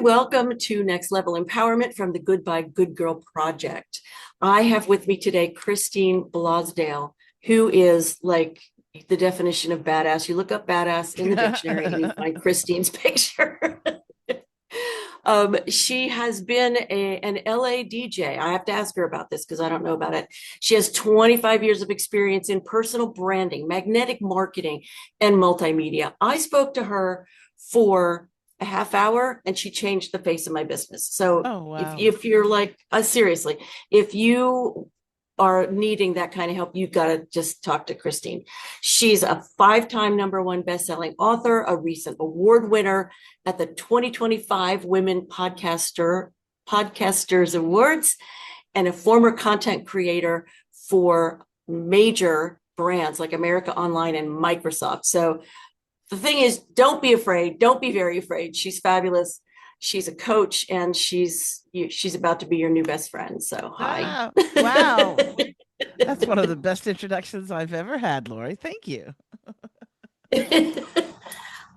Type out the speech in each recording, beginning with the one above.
welcome to Next Level Empowerment from the Goodbye Good Girl Project. I have with me today Christine Blosdale, who is like the definition of badass. You look up badass in the dictionary and you find Christine's picture. She has been an LA DJ. I have to ask her about this because I don't know about it. She has 25 years of experience in personal branding, magnetic marketing, and multimedia. I spoke to her for a half hour and she changed the face of my business. So Oh, if, wow. if you're like, seriously, if you are needing that kind of help, you've got to just talk to Christine. She's a 5-time #1 best-selling author, a recent award winner at the 2025 Women Podcasters Awards, and a former content creator for major brands like America Online and Microsoft. So the thing is, don't be afraid. Don't be very afraid. She's fabulous. She's a coach, and she's about to be your new best friend. So hi. Ah, wow. That's one of the best introductions I've ever had, Lori. Thank you.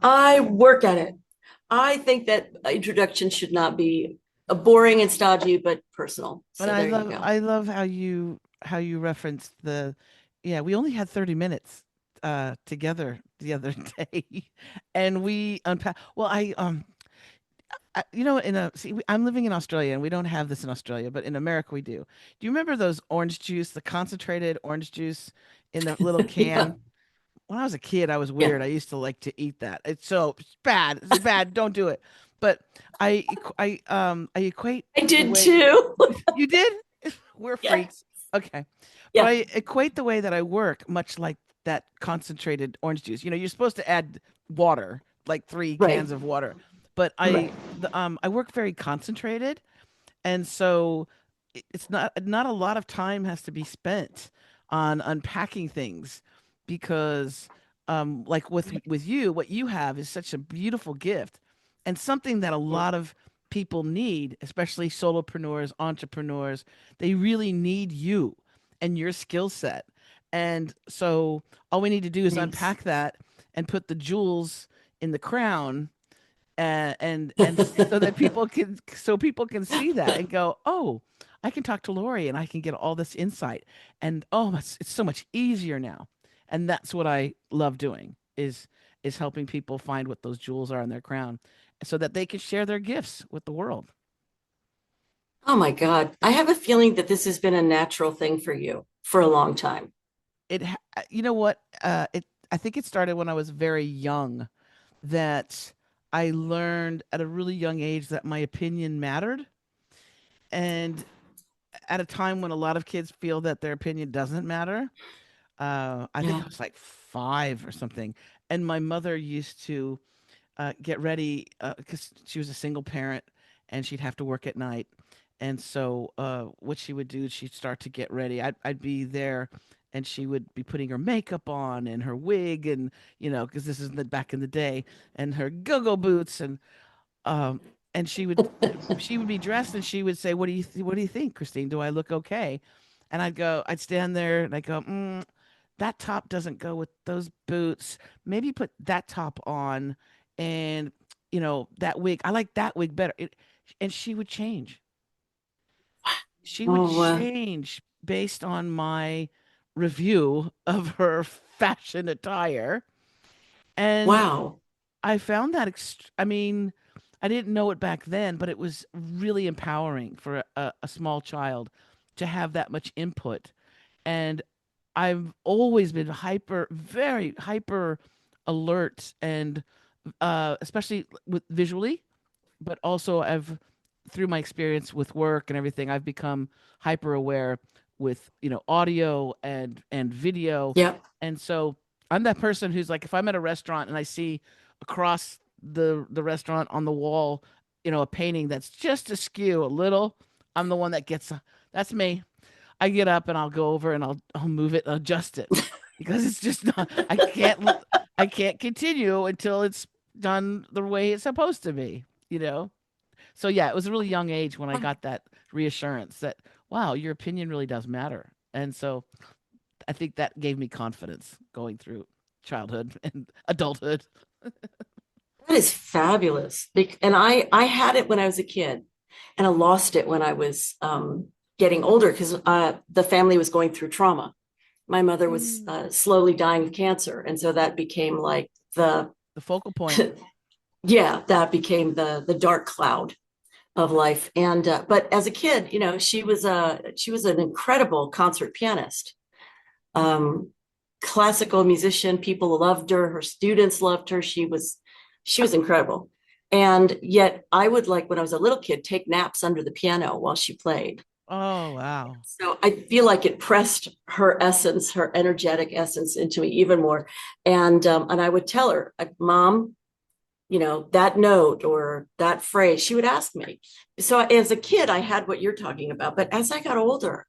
I work at it. I think that introduction should not be a boring and stodgy, but personal. But So I there you love go. I love how you referenced yeah, we only had 30 minutes together the other day and we unpack I'm living in Australia and we don't have this in Australia, but in America we do. Do you remember those orange juice, the concentrated orange juice in the little Yeah, can? When I was a kid, I was yeah. weird. I used to like to eat that. It's bad. It's bad. Don't do it. But I equate I the did way too. you did. We're Yeah, freaks. Okay. But yeah. I equate the way that I work much like that concentrated orange juice. You know, you're supposed to add water, like three Right, cans of water. But right. I work very concentrated, and so it's not a lot of time has to be spent on unpacking things because like with you, what you have is such a beautiful gift and something that a lot of people need, especially solopreneurs, entrepreneurs. They really need you and your skill set. And so all we need to do is Thanks. unpack that and put the jewels in the crown, and so that people can see that and go, oh, I can talk to Lori and I can get all this insight, and oh, it's so much easier now. And that's what I love doing is helping people find what those jewels are in their crown so that they can share their gifts with the world. Oh my God. I have a feeling that this has been a natural thing for you for a long time. You know what, it I think it started when I was very young, that I learned at a really young age that my opinion mattered. And at a time when a lot of kids feel that their opinion doesn't matter. I think I Yeah. was like 5 or something, and my mother used to get ready because she was a single parent and she'd have to work at night. And so what she would do, she'd start to get ready. I'd be there, and she would be putting her makeup on and her wig, and because this is back in the day, and her go-go boots, um, and she would be dressed and she would say, what do you think, Christine? Do I look okay? And I'd stand there and I go, that top doesn't go with those boots. Maybe put that top on, and that wig. I like that wig better. And she would change. She would Oh, change based on my review of her fashion attire. And wow. I found that, I mean, I didn't know it back then, but it was really empowering for a small child to have that much input. And I've always been very hyper alert, and especially with visually, but also through my experience with work and everything, I've become hyper aware with audio and video. Yep. And so I'm that person who's like, if I'm at a restaurant and I see across the restaurant on the wall, a painting that's just askew a little, I'm the one that gets that's me. I get up and I'll go over and I'll move it, adjust it, because it's just not. I can't continue until it's done the way it's supposed to be. So yeah, it was a really young age when I got that reassurance that, wow, your opinion really does matter. And so I think that gave me confidence going through childhood and adulthood. That is fabulous. And I had it when I was a kid, and I lost it when I was getting older because the family was going through trauma. My mother was Mm. slowly dying of cancer, and so that became like the The focal point. yeah, that became the dark cloud of life. And but as a kid, she was an incredible concert pianist, um, classical musician. People loved her. Her students loved her. She was incredible. And yet, I would like when I was a little kid take naps under the piano while she played. Oh, wow. So I feel like it pressed her essence, her energetic essence, into me even more. And I would tell her, like, Mom, that note or that phrase, she would ask me. So as a kid, I had what you're talking about. But as I got older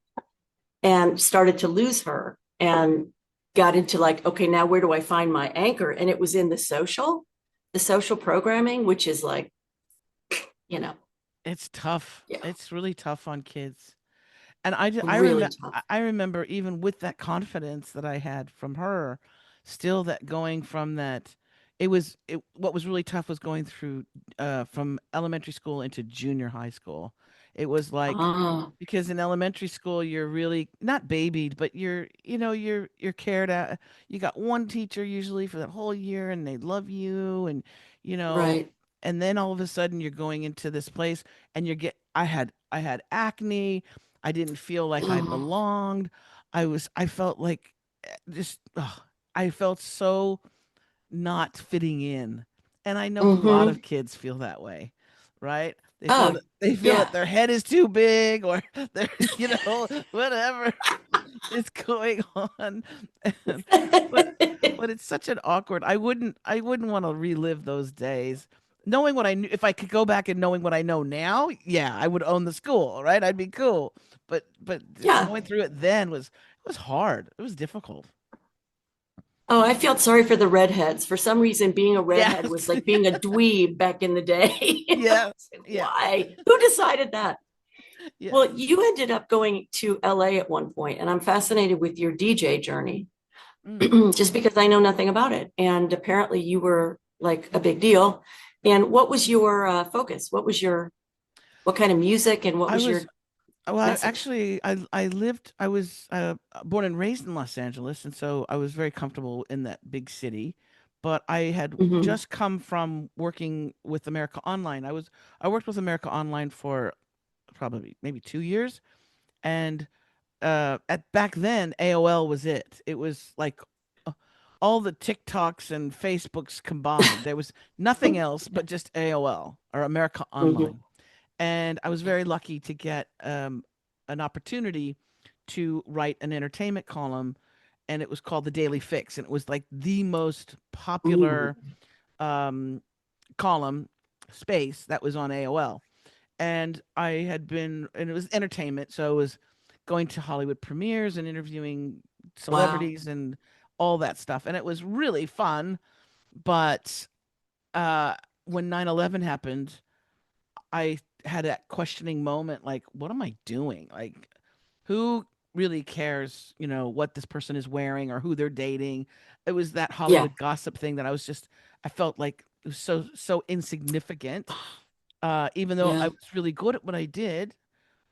and started to lose her and got into like, okay, now where do I find my anchor? And it was in the social programming, which is like, you know, It's tough. yeah, It's really tough on kids. And really tough. I remember even with that confidence that I had from her, still that going from that, what was really tough was going through from elementary school into junior high school. It was like Ah, because in elementary school you're really not babied, but you're cared at. You got one teacher usually for that whole year, and they love you, and you know, right. and then all of a sudden you're going into this place, and I had acne. I didn't feel like I Oh, belonged. I felt like just I felt so not fitting in. And I know a lot mm-hmm. of kids feel that way, right? Oh, They feel that yeah. their head is too big or they're, whatever is going on. And, but but it's such an awkward. I wouldn't want to relive those days. Knowing what I knew, if I could go back and knowing what I know now, yeah, I would own the school, right? I'd be cool. But Yeah. going through it then was hard. It was difficult. Oh, I felt sorry for the redheads. For some reason, being a redhead was Yes. like being a dweeb back in the day. Yeah. It's like, Yeah. why? Who decided that? Yes. Well, you ended up going to LA at one point, and I'm fascinated with your DJ journey Mm. just because I know nothing about it. And apparently, you were like a big deal. And what was your focus? What kind of music and what I was was your message? actually I was born and raised in Los Angeles, and so I was very comfortable in that big city. But I had Hmm. just come from working with America Online. I worked with America Online for probably maybe 2 years, and at back then AOL was it. It was like uh, all the TikToks and Facebooks combined. There was nothing else but just AOL or America Hmm. Online. And I was very lucky to get an opportunity to write an entertainment column, and it was called the Daily Fix, and it was like the most Ooh, popular um, column space that was on AOL. And and it was entertainment, so it was going to Hollywood premieres and interviewing wow. celebrities and all that stuff, and it was really fun. But uh, when 9/11 happened, I had that questioning moment like, what am I doing? Like, who really cares, what this person is wearing or who they're dating? It was that Yeah, Hollywood gossip thing that I felt like it was so insignificant. Even though I yeah, was really good at what I did,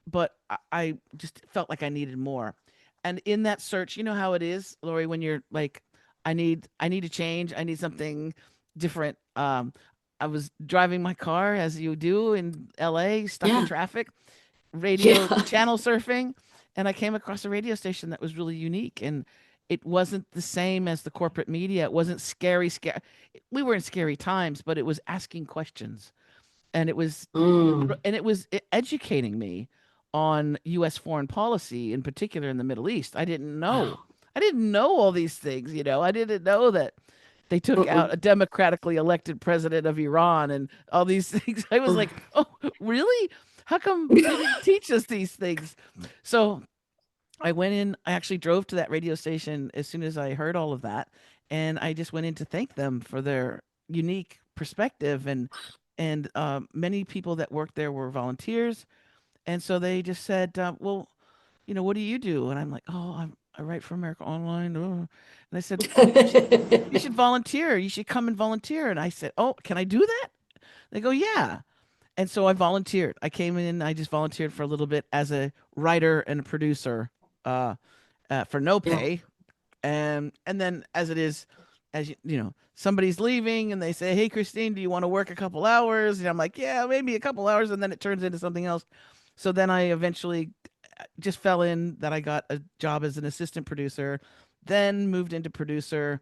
but I just felt like I needed more. And in that search, you know how it is, Lori, when you're like, I need to change, I need something different. I was driving my car as you do in LA, stuck in yeah, traffic, radio yeah. channel surfing, and I came across a radio station that was really unique, and it wasn't the same as the corporate media. It wasn't scary. We were in scary times, but it was asking questions, and Mm. it was educating me on U.S. foreign policy, in particular in the Middle East. I didn't know. Wow. I didn't know all these things. I didn't know that they took out Mm-mm. a democratically elected president of Iran and all these things. I was like, oh, really? How come they didn't teach us these things? So I went in, I actually drove to that radio station as soon as I heard all of that. And I just went in to thank them for their unique perspective. And many people that worked there were volunteers. And so they just said, well, what do you do? And I'm like, oh, I write for America Online. Oh. And I said, oh, you should volunteer. You should come and volunteer. And I said, oh, can I do that? They go, yeah. And so I volunteered. I came in, I just volunteered for a little bit as a writer and a producer uh, for no Yeah. pay. And then as it is, as you know, somebody's leaving and they say, hey, Christine, do you want to work a couple hours? And I'm like, yeah, maybe a couple hours. And then it turns into something else. So then I eventually just fell in that I got a job as an assistant producer, then moved into producer,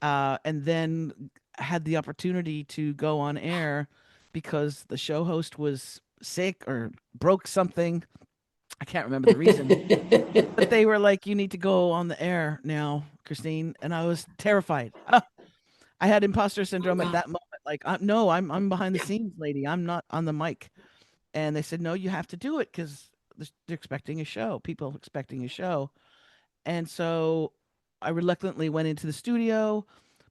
and then had the opportunity to go on air because the show host was sick or broke something. I can't remember the reason, but they were like, "You need to go on the air now, Christine," and I was terrified. I had imposter Oh syndrome at God. that moment. Like, no, I'm behind the Yeah. scenes, lady. I'm not on the mic. And they said, "No, you have to do it because they're expecting a show. People expecting a show." And so I reluctantly went into the studio,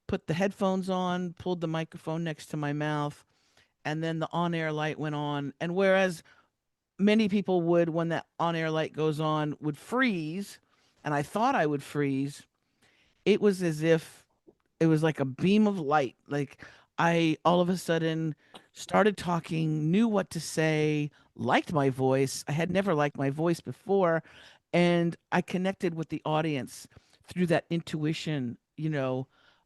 put the headphones on, pulled the microphone next to my mouth, and then the on-air light went on. And whereas many people would, when that on-air light goes on, would freeze, and I thought I would freeze, it was as if it was like a beam of light. Like I all of a sudden started talking, knew what to say, liked my voice. I had never liked my voice before, and I connected with the audience through that intuition,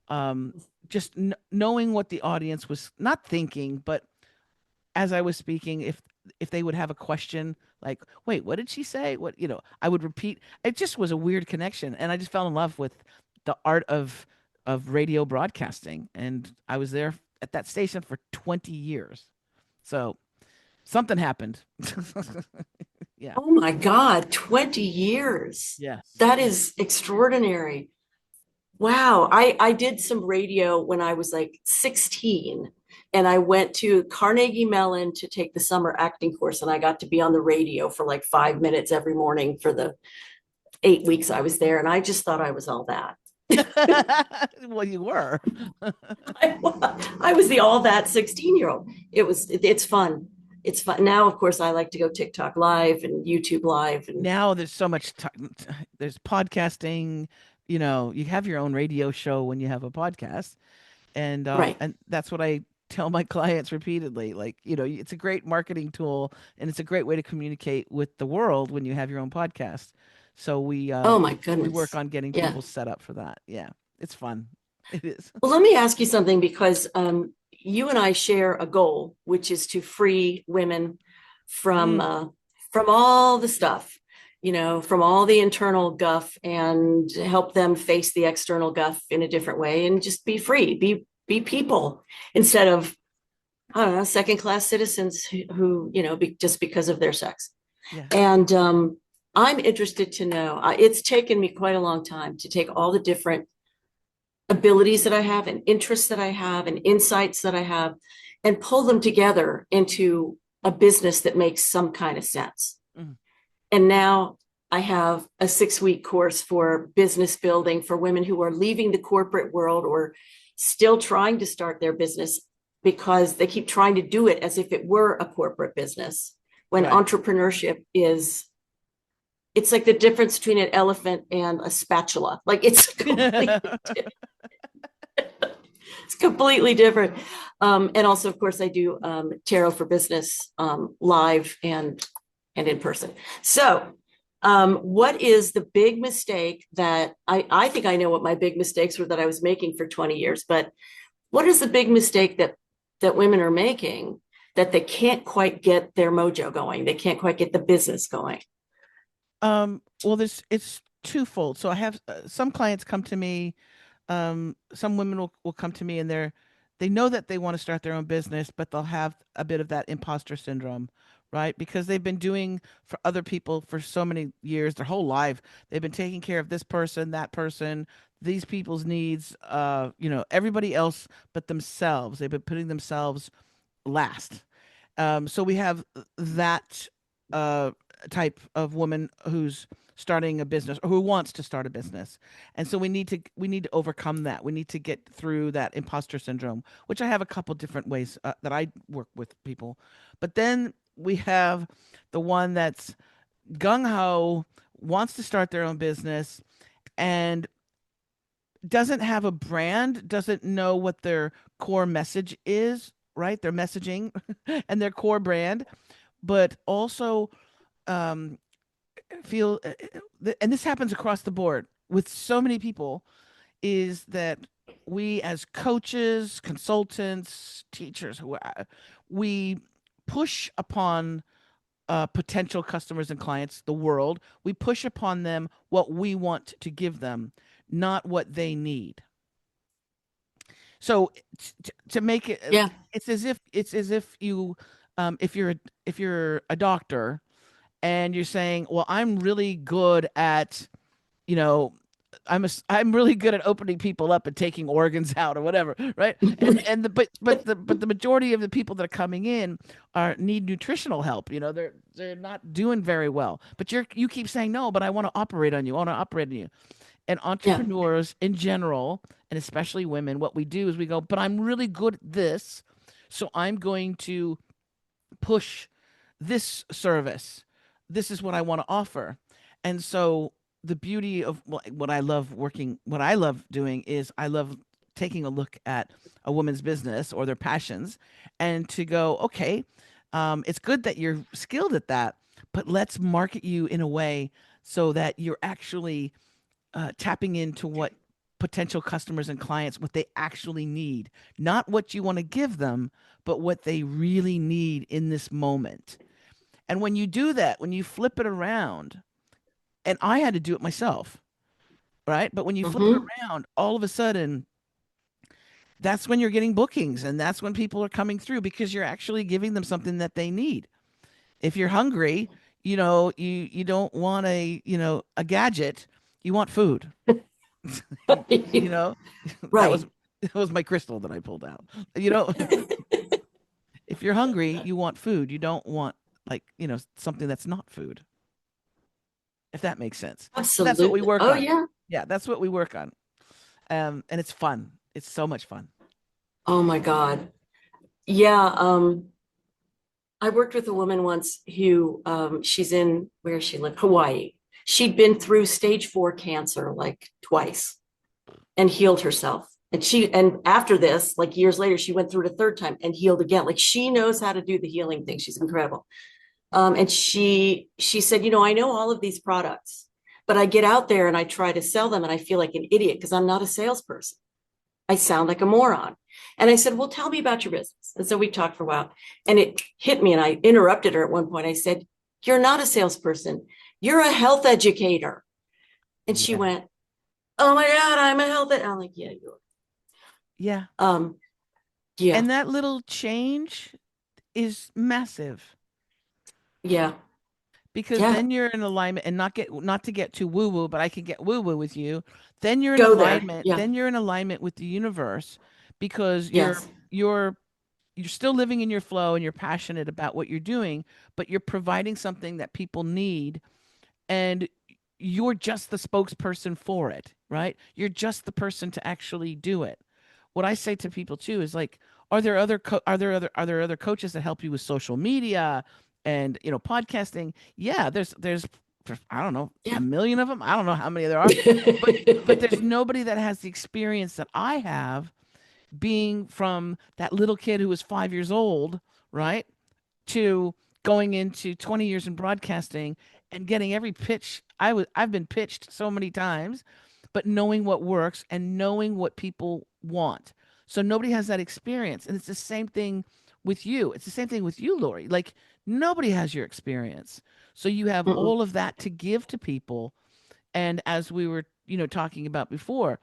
um, just knowing what the audience was not thinking, but as I was speaking, if they would have a question like, "Wait, what did she say?" I would repeat. It just was a weird connection, and I just fell in love with the art of radio broadcasting, and I was there at that station for 20 years. So something happened. Yeah. Oh my God, 20 years. Yes. That is extraordinary. Wow. I did some radio when I was like 16, and I went to Carnegie Mellon to take the summer acting course, and I got to be on the radio for like 5 minutes every morning for the 8 weeks I was there. And I just thought I was all that. Well, you were. I was the all that 16-year-old. It's fun. It's fun. Now, of course, I like to go TikTok live and YouTube live and Now there's so much there's podcasting, you have your own radio show when you have a podcast. right. And that's what I tell my clients repeatedly. Like, it's a great marketing tool and it's a great way to communicate with the world when you have your own podcast. So Oh my we work goodness. on getting Yeah. people set up for that. Yeah, it's fun. It is. Well, let me ask you something because you and I share a goal, which is to free women from Mm, uh, from all the stuff, from all the internal guff, and help them face the external guff in a different way, and just be free, be people instead of, I don't know, second class citizens who just because of their sex. yeah. And I'm interested to know. It's taken me quite a long time to take all the different abilities that I have and interests that I have and insights that I have and pull them together into a business that makes some kind of sense. Mm, And now I have a 6-week course for business building for women who are leaving the corporate world or still trying to start their business because they keep trying to do it as if it were a corporate business when right. entrepreneurship is, it's like the difference between an elephant and a spatula. Like it's completely it's completely different. And also, of course, I do tarot for business live and in person. So, what is the big mistake that I think I know what my big mistakes were that I was making for 20 years, but what is the big mistake that women are making that they can't quite get their mojo going? They can't quite get the business going. Well, this it's twofold. So I have some clients come to me. Some women will come to me and they know that they want to start their own business, but they'll have a bit of that imposter syndrome, right? Because they've been doing for other people for so many years, their whole life. They've been taking care of this person, that person, these people's needs, everybody else but themselves. They've been putting themselves last. So we have that uh, type of woman who's starting a business or who wants to start a business, and so we need to overcome that. We need to get through that imposter syndrome, which I have a couple different ways that I work with people. But then we have the one that's gung ho, wants to start their own business, and doesn't have a brand, doesn't know what their core message is, right? Their messaging and their core brand, but also um, feel, and this happens across the board with so many people, is that we as coaches, consultants, teachers, who we push upon potential customers and clients, the world, we push upon them what we want to give them, not what they need. So to make it, Yeah. it's as if you, if you're a doctor and you're saying, well, I'm really good at, you know, I'm really good at opening people up and taking organs out or whatever, right? And the but the majority of the people that are coming in are need nutritional help. They're not doing very well. But you keep saying no, but I want to operate on you. I want to operate on you. And Yeah. entrepreneurs in general, and especially women, what we do is we go, but I'm really good at this, so I'm going to push this service. This is what I want to offer. And so the beauty of what I love doing is I love taking a look at a woman's business or their passions and to go, okay, it's good that you're skilled at that, but let's market you in a way so that you're actually tapping into what potential customers and clients what they actually need, not what you want to give them, but what they really need in this moment. And when you do that, when you flip it around, and I had to do it myself, right? But when you flip it Hmm. around, all of a sudden, that's when you're getting bookings and that's when people are coming through because you're actually giving them something that they need. If you're hungry, you don't want a gadget, you want food. you know, that was Right. that was my crystal that I pulled out. You know, if you're hungry, you want food. You don't want something that's not food, if that makes sense. So that's what we Absolutely. work Oh, on. yeah. Yeah, that's what we work on. And it's fun. It's so much fun. Oh my God. Yeah. I worked with a woman once who she's in where she lived, Hawaii. She'd been through stage 4 cancer like twice and healed herself. And after this, like years later, she went through it a third time and healed again. Like she knows how to do the healing thing. She's incredible. And she said, I know all of these products, but I get out there and I try to sell them and I feel like an idiot because I'm not a salesperson. I sound like a moron. And I said, well, tell me about your business. And so we talked for a while and it hit me. And I interrupted her at one point. I said, you're not a salesperson. You're a health educator. And she Yeah. went, oh my God, I'm a health ed. I'm like, yeah, you Yeah. are. Yeah, And that little change is massive yeah, because yeah. then you're in alignment and not to get too woo woo, but I can get woo woo with you. Then you're in Go there. alignment. Yeah, Then you're in alignment with the universe because yes. you're still living in your flow and you're passionate about what you're doing, but you're providing something that people need and you're just the spokesperson for it, right? You're just the person to actually do it. What I say to people too is like, are there other coaches that help you with social media and podcasting? Yeah, there's I don't know, Yeah. a million of them. I don't know how many there are, but there's nobody that has the experience that I have being from that little kid who was 5 years old, right? To going into 20 years in broadcasting and getting every pitch I've been pitched so many times, but knowing what works and knowing what people want. So nobody has that experience. And it's the same thing with you. It's the same thing with you, Lori. Like nobody has your experience. So you have Mm-mm. all of that to give to people. And as we were, talking about before,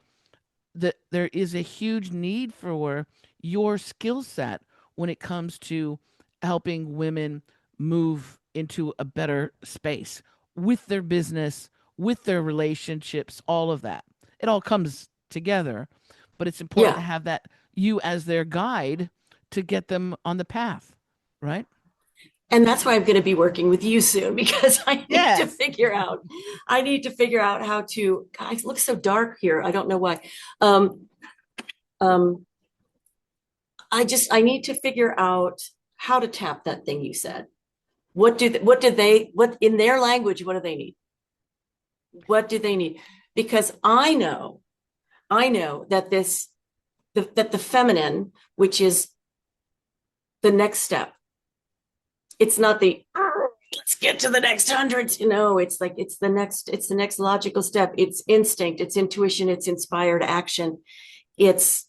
that there is a huge need for your skill set when it comes to helping women move into a better space with their business, with their relationships, all of that. It all comes together, but it's important to Yeah. have that you as their guide to get them on the path, right? And that's why I'm going to be working with you soon because Yes. I need to figure out how to, God, it looks so dark here. I don't know why. Um, um, I need to figure out how to tap that thing you said. What in their language, what do they need? What do they need? because I know that that the feminine, which is the next step, it's not the let's get to the next hundreds. It's like it's the next logical step. It's instinct, it's intuition, it's inspired action, it's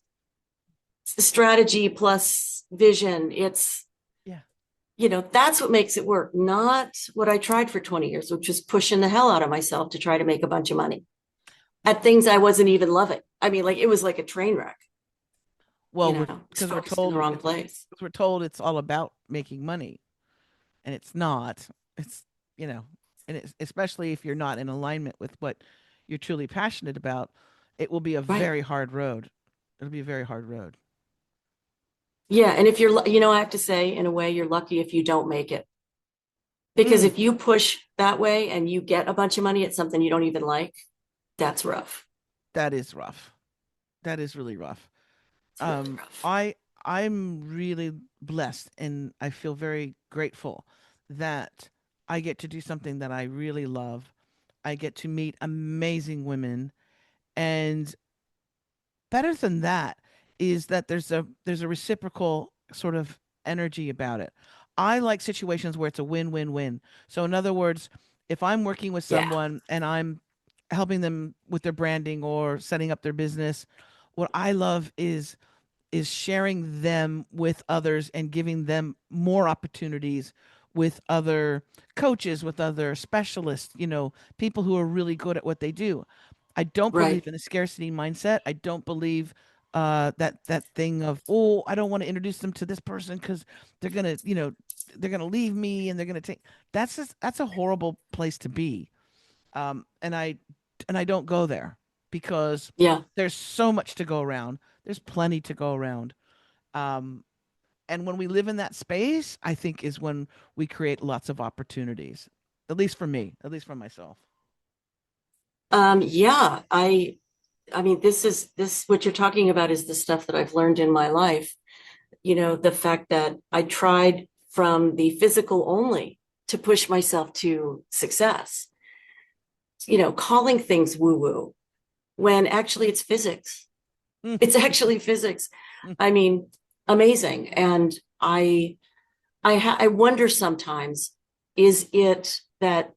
strategy plus vision. It's Yeah. that's what makes it work, not what I tried for 20 years, which was pushing the hell out of myself to try to make a bunch of money at things I wasn't even loving. I mean, like it was like a train wreck. Well, we're It's because we're focused in the told wrong place. we're told it's all about making money, and it's not. It's you know, and it's, especially if you're not in alignment with what you're truly passionate about, it will be a Right. very hard road. It'll be a very hard road. Yeah. And if I have to say, in a way, you're lucky if you don't make it. Because Mm, if you push that way and you get a bunch of money at something you don't even like, that's rough. that is rough. That is really rough. It's really rough. I'm really blessed, and I feel very grateful that I get to do something that I really love. I get to meet amazing women, and better than that is that there's a reciprocal sort of energy about it. I like situations where it's a win-win-win. So in other words, if I'm working with Yeah. someone and I'm helping them with their branding or setting up their business, what I love is sharing them with others and giving them more opportunities with other coaches, with other specialists, people who are really good at what they do. I don't Right. believe in a scarcity mindset. I don't believe that thing of, oh, I don't want to introduce them to this person because they're gonna they're gonna leave me and they're gonna take. That's a horrible place to be. And I don't go there because Yeah. there's so much to go around. There's plenty to go around. Um, and when we live in that space, I think is when we create lots of opportunities. At least for me, at least for myself. Yeah. I mean, this what you're talking about is the stuff that I've learned in my life. The fact that I tried from the physical only to push myself to success, calling things woo woo when actually it's physics. It's actually physics. I mean, amazing. And I wonder sometimes, is it that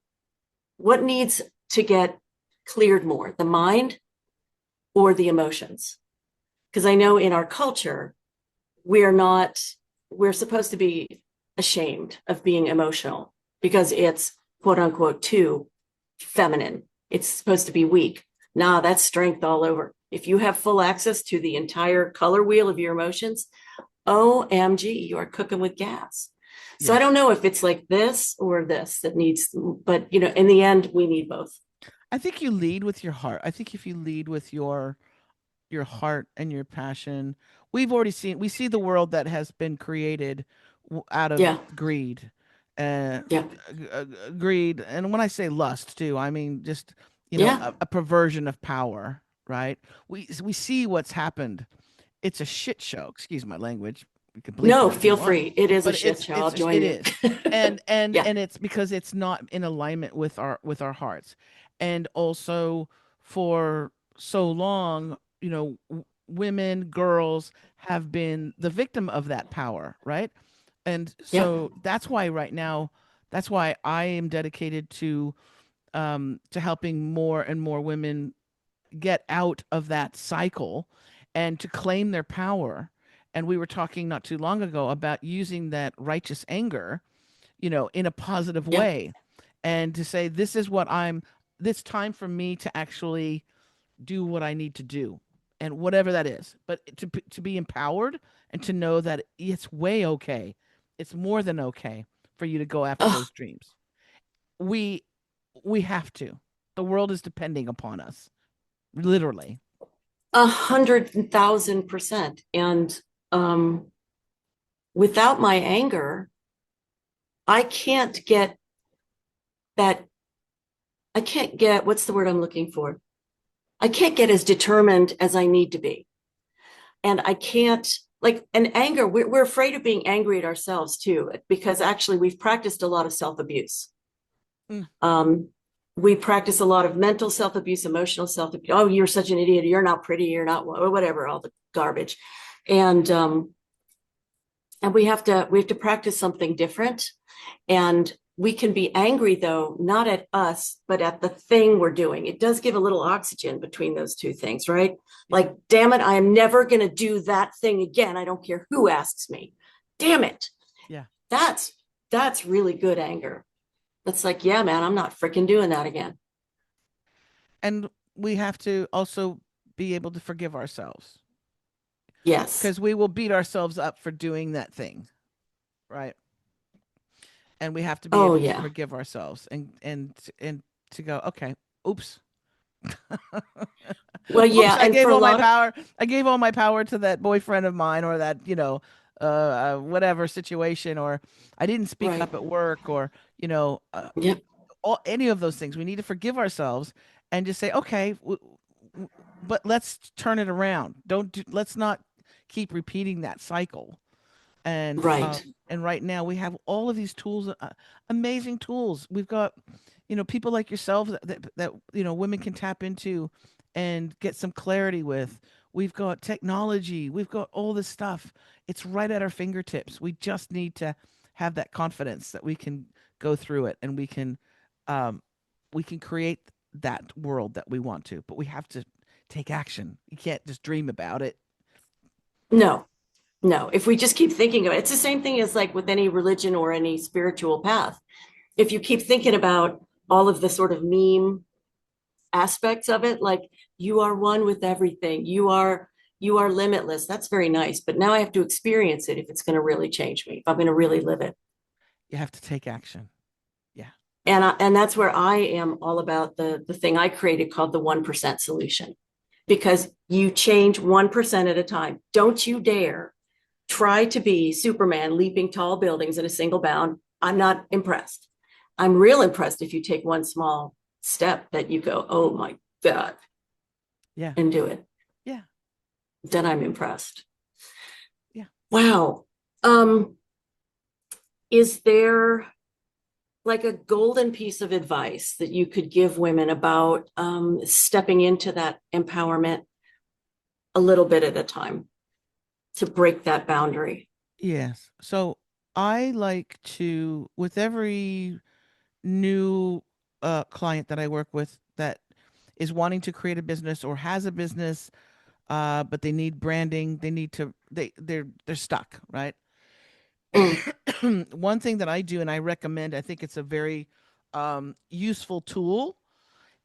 what needs to get cleared more, the mind or the emotions? Because I know in our culture, we're not, we're supposed to be ashamed of being emotional because it's quote unquote too feminine. It's supposed to be weak. Nah, that's strength all over. If you have full access to the entire color wheel of your emotions, OMG, you are cooking with gas. So I don't Yes. know if it's like this or this that needs, but in the end, we need both. I think you lead with your heart. I think if you lead with your heart and your passion, we see the world that has been created out of Yeah, greed. Uh, yeah, greed, and when I say lust too, I mean just, yeah. a perversion of power, right? We see what's happened. It's a shit show. Excuse my language. You can bleep No, that if you feel want, free. It is a but shit show. I'll join it you. is, and Yeah, it's because it's not in alignment with our hearts, and also for so long, women, girls have been the victim of that power, right? And yeah. so that's why right now, that's why I am dedicated to helping more and more women get out of that cycle and to claim their power. And we were talking not too long ago about using that righteous anger, in a positive Yeah. way, and to say, this is what I'm, this time for me to actually do what I need to do, and whatever that is. But to be empowered and to know that it's way okay. It's more than okay for you to go after Oh, those dreams. We we have to. The world is depending upon us, literally. 100,000%. And um, without my anger, I can't get that. I can't get, what's the word I'm looking for? I can't get as determined as I need to be. And I can't, like, and anger, we're afraid of being angry at ourselves too, because actually we've practiced a lot of self abuse. Mm, Um, we practice a lot of mental self-abuse, emotional self-abuse. Oh, you're such an idiot. You're not pretty. You're not whatever, all the garbage. And and we have to practice something different. And we can be angry though, not at us, but at the thing we're doing. It does give a little oxygen between those two things, right? Yeah. Like, damn it, I am never going to do that thing again. I don't care who asks me. Damn it. Yeah. That's that's really good anger. That's like, yeah, man, I'm not freaking doing that again. And we have to also be able to forgive ourselves Yes. because we will beat ourselves up for doing that thing, right? And we have to be Oh able to yeah. forgive ourselves and to go, okay, oops. Well, Oops, yeah, I and gave for a all my lot of power. I gave all my power to that boyfriend of mine or that, whatever situation, or I didn't speak right. up at work, or, you know, Yep. any of those things. We need to forgive ourselves and just say, okay, w- but let's turn it around. Let's not keep repeating that cycle. Right. And right now we have all of these tools, amazing tools. We've got, people like yourselves that women can tap into and get some clarity with. We've got technology. We've got all this stuff. It's right at our fingertips. We just need to have that confidence that we can go through it, and um, we can create that world that we want to. But we have to take action. You can't just dream about it. No, no. If we just keep thinking of it, it's the same thing as like with any religion or any spiritual path. If you keep thinking about all of the sort of meme aspects of it, like you are one with everything, you are limitless. That's very nice. But now I have to experience it if it's going to really change me, if I'm going to really live it. You have to take action. Yeah. And that's where I am all about the thing I created called the 1% solution. Because you change 1% at a time. Don't you dare try to be Superman leaping tall buildings in a single bound. I'm not impressed. I'm real impressed if you take one small step that you go, oh my God, Yeah. and do it. Yeah. Then I'm impressed. Yeah. Wow. Um, is there like a golden piece of advice that you could give women about stepping into that empowerment a little bit at a time to break that boundary? Yes. So I like to, with every new client that I work with that is wanting to create a business or has a business, but they need branding, they're stuck, right? Mm, One thing that I do and I recommend, I think it's a very useful tool,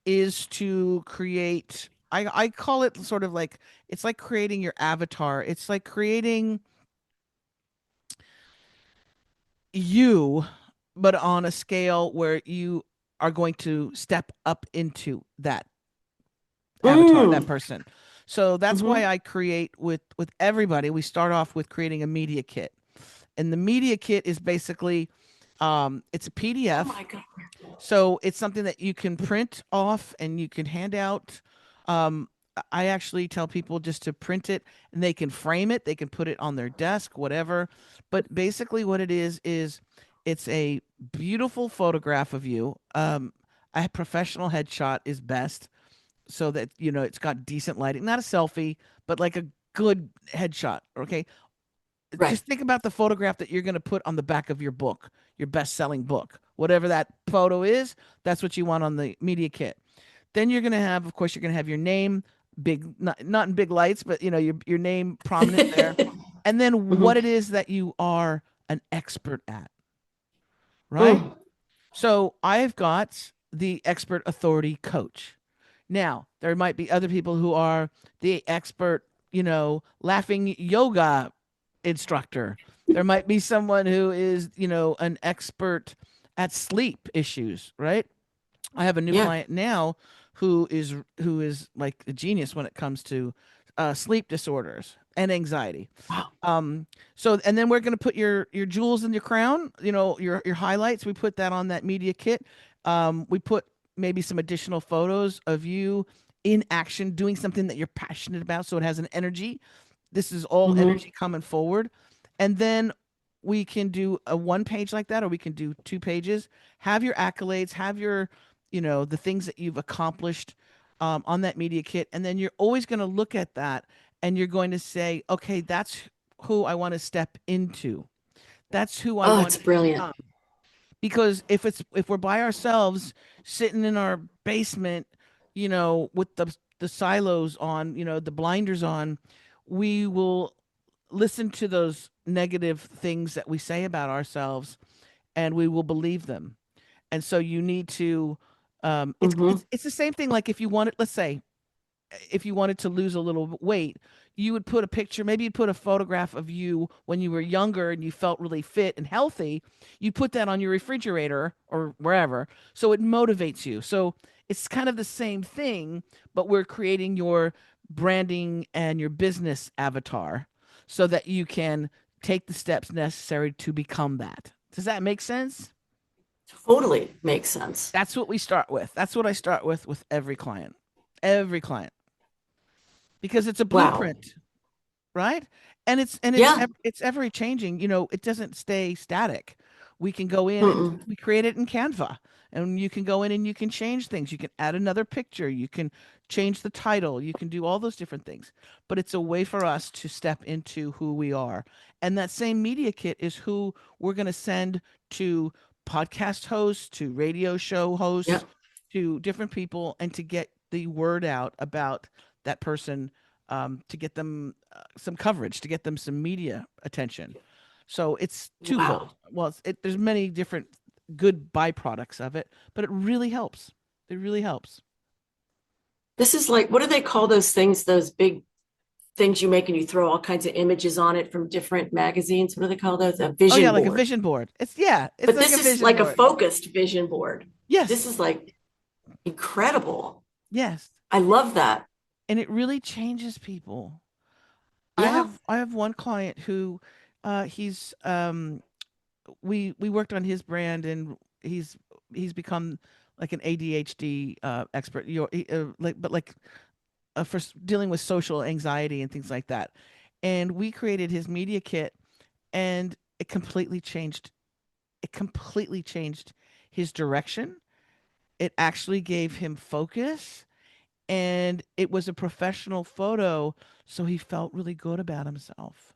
is to create. I call it sort of like it's like creating your avatar. It's like creating you, but on a scale where you are going to step up into that avatar, that mm, person. So that's why mm-hmm. I create with everybody. We start off with creating a media kit, and the media kit is basically it's a Oh PDF. my God. So it's something that you can print off and you can hand out. Um, I actually tell people just to print it, and they can frame it, they can put it on their desk, whatever. But basically, what it is it's a beautiful photograph of you. A professional headshot is best, so that it's got decent lighting, not a selfie, but like a good headshot. Okay, Right. just think about the photograph that you're going to put on the back of your book, your best-selling book. Whatever that photo is, that's what you want on the media kit. Then you're going to have, of course, you're going to have your name, big, not in big lights, but your name prominent there. And then what Mhm. it is that you are an expert at, right? Mm, So I've got the expert authority coach. Now, there might be other people who are the expert, laughing yoga instructor. There might be someone who is, an expert at sleep issues, right? I have a new yeah. client now who is like a genius when it comes to sleep disorders and anxiety. Wow. Um, so and then we're gonna put your jewels in your crown, your highlights. We put that on that media kit. We put maybe some additional photos of you in action doing something that you're passionate about, so it has an energy. This is all Hmm. energy coming forward. And then we can do a one page like that, or we can do 2 pages. Have your accolades, have the things that you've accomplished on that media kit. And then you're always going to look at that and you're going to say, okay, that's who I want to step into. That's who I Oh, want it's to brilliant. become. Because if we're by ourselves sitting in our basement, with the silos on, the blinders on, we will listen to those negative things that we say about ourselves and we will believe them. And so you need to it's Hmm. it's it's the same thing. Like if you wanted, let's say, if you wanted to lose a little weight, you would put a picture, maybe you'd put a photograph of you when you were younger and you felt really fit and healthy. You put that on your refrigerator or wherever. So it motivates you. So it's kind of the same thing, but we're creating your branding and your business avatar so that you can take the steps necessary to become that. Does that make sense? Totally makes sense. That's what we start with. That's what I start with every client. Every client. Because it's a Wow. blueprint, right? And Yeah. it's ever changing. It doesn't stay static. We can go in and Mm-mm. we create it in Canva, and you can go in and you can change things. You can add another picture. You can change the title. You can do all those different things. But it's a way for us to step into who we are. And that same media kit is who we're going to send to podcast hosts, to radio show Yeah. hosts, to different people, and to get the word out about that person, to get them some coverage, to get them some media attention. So it's twofold. Wow. Well, there's many different good byproducts of it, but it really helps. It really helps. This is like, what do they call those things, those big things you make and you throw all kinds of images on it from different magazines? What do they call those? A Oh yeah, vision like a board. vision board. It's But like this a is vision like a board. focused vision board. This Yes, is like incredible. yes, I love that. and it really changes people. Yeah. I have one client who, he's we worked on his brand, and he's become like an ADHD expert. For dealing with social anxiety and things like that. And we created his media kit, and it completely changed his direction. It actually gave him focus, and it was a professional photo, so he felt really good about himself.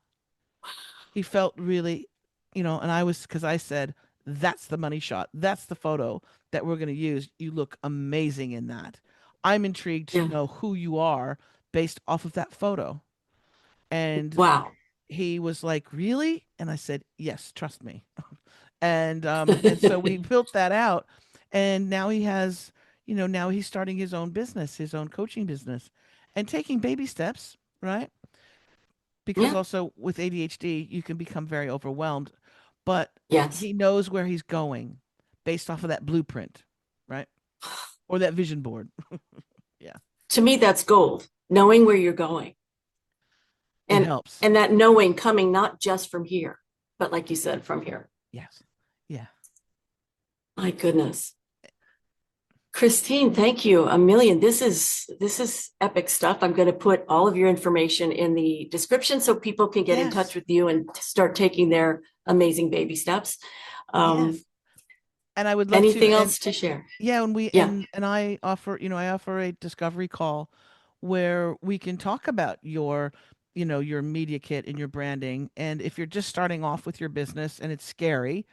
He felt really, and because I said, that's the money shot. That's the photo that we're going to use. You look amazing in that. I'm intrigued to Yeah. know who you are based off of that photo. And Wow. he was like, "Really?" And I said, "Yes, trust me." And so we built that out, and now now he's starting his own business, his own coaching business, and taking baby steps, right? Because Yeah. also with ADHD, you can become very overwhelmed, but Yes. he knows where he's going based off of that blueprint, right? Or that vision board. Yeah, To me, that's gold, knowing where you're going. it And helps. and that knowing coming not just from here, but like you said, from here. Yes. Yeah. My goodness. Christine, thank you a million. This is epic stuff. I'm going to put all of your information in the description so people can get in touch Yes. with you and start taking their amazing baby steps. Um, Yes. And I would love to. anything And else to share? yeah, and we Yeah. and I offer a discovery call where we can talk about your media kit and your branding. And if you're just starting off with your business and it's scary,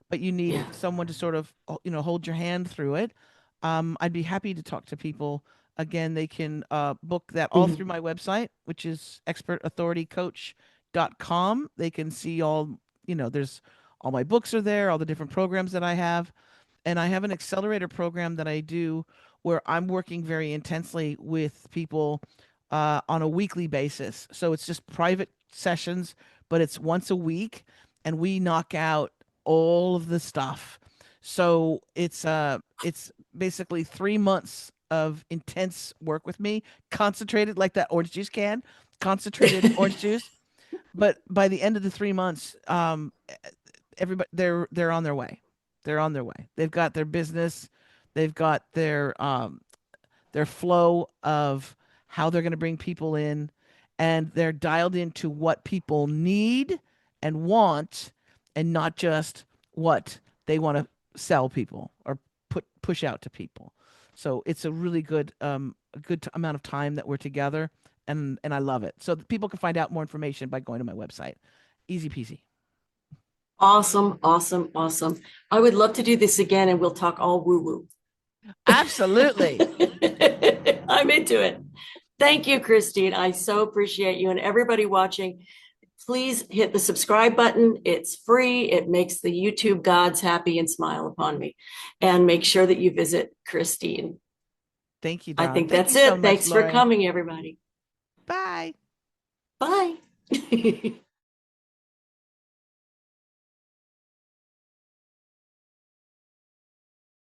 but you need Yeah. someone to sort of, hold your hand through it, I'd be happy to talk to people. Again, they can book that all through Mhm. my website, which is expertauthoritycoach.com. They can see there's all my books are there, all the different programs that I have. And I have an accelerator program that I do where I'm working very intensely with people on a weekly basis. So it's just private sessions, but it's once a week, and we knock out all of the stuff. So it's basically 3 months of intense work with me, concentrated like that orange juice can, concentrated orange juice. But by the end of the 3 months, everybody they're on their way. They're on their way. They've got their business, they've got their flow of how they're going to bring people in, and they're dialed into what people need and want, and not just what they want to sell people or push out to people. So it's a good amount of time that we're together, and I love it. So people can find out more information by going to my website. Easy peasy. Awesome, awesome, awesome. I would love to do this again and we'll talk all woo woo. Absolutely. I'm into it. Thank you, Christine. I so appreciate you and everybody watching. Please hit the subscribe button. It's free. It makes the YouTube gods happy and smile upon me. And make sure that you visit Christine. Thank you, I darling. think Thank that's you so it. much, Thanks for Lori. coming, everybody. Bye. Bye.